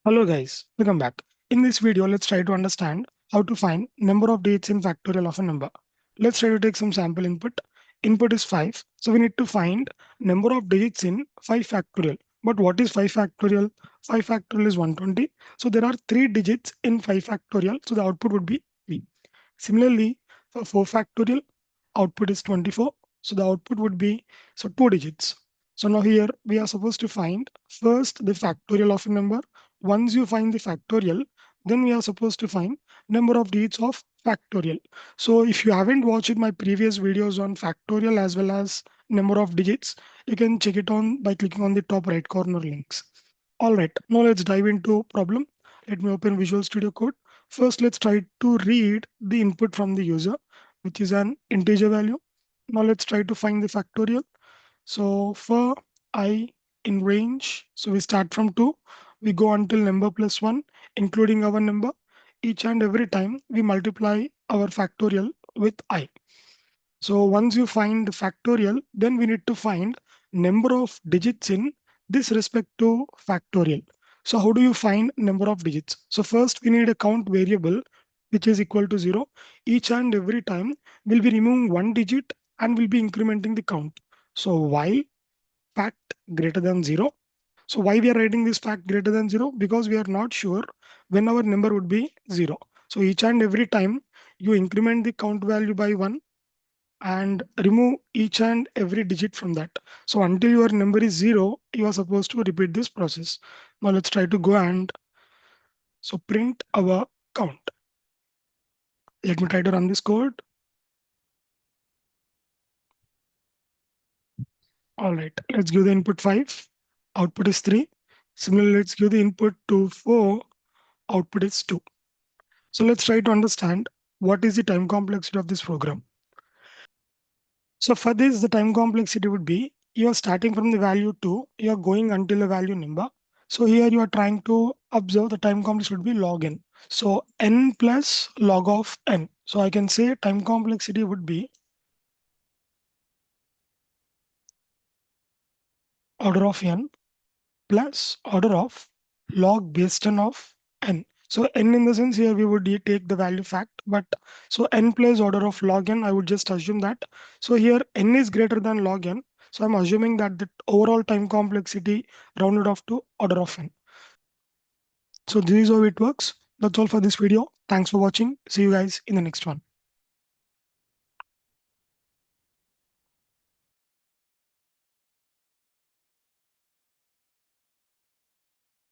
Hello guys, welcome back. In this video, let's try to understand how to find number of digits in factorial of a number. Let's try to take some sample input. Input is 5. So we need to find number of digits in 5 factorial. But what is 5 factorial? 5 factorial is 120. So there are 3 digits in 5 factorial. So the output would be 3. Similarly, for 4 factorial, output is 24. So the output would be 2 digits. So now here we are supposed to find first the factorial of a number. Once you find the factorial, then we are supposed to find number of digits of factorial. So if you haven't watched my previous videos on factorial as well as number of digits, you can check it on by clicking on the top right corner links. All right, now let's dive into problem. Let me open Visual Studio Code. First, let's try to read the input from the user, which is an integer value. Now let's try to find the factorial. So for I in range, so we start from 2, we go until number plus 1, including our number. Each and every time we multiply our factorial with I. So once you find the factorial, then we need to find number of digits in this respect to factorial. So how do you find number of digits? So first we need a count variable which is equal to 0. Each and every time we'll be removing one digit and we'll be incrementing the count. So while fact greater than 0. So why we are writing this fact greater than 0? Because we are not sure when our number would be 0. So each and every time you increment the count value by 1 and remove each and every digit from that. So until your number is 0, you are supposed to repeat this process. Now let's try to go and print our count. Let me try to run this code. All right, let's give the input 5. Output is 3. Similarly, let's give the input to 4. Output is 2. So let's try to understand what is the time complexity of this program. So for this, the time complexity would be you are starting from the value 2, you are going until a value number. So here you are trying to observe the time complexity would be log n. So n plus log of n. So I can say time complexity would be order of n plus order of log base 10 of n. So n in the sense here we would take the value fact, but so n plus order of log n, I would just assume that. So here n is greater than log n. So I'm assuming that the overall time complexity rounded off to order of n. So this is how it works. That's all for this video. Thanks for watching. See you guys in the next one.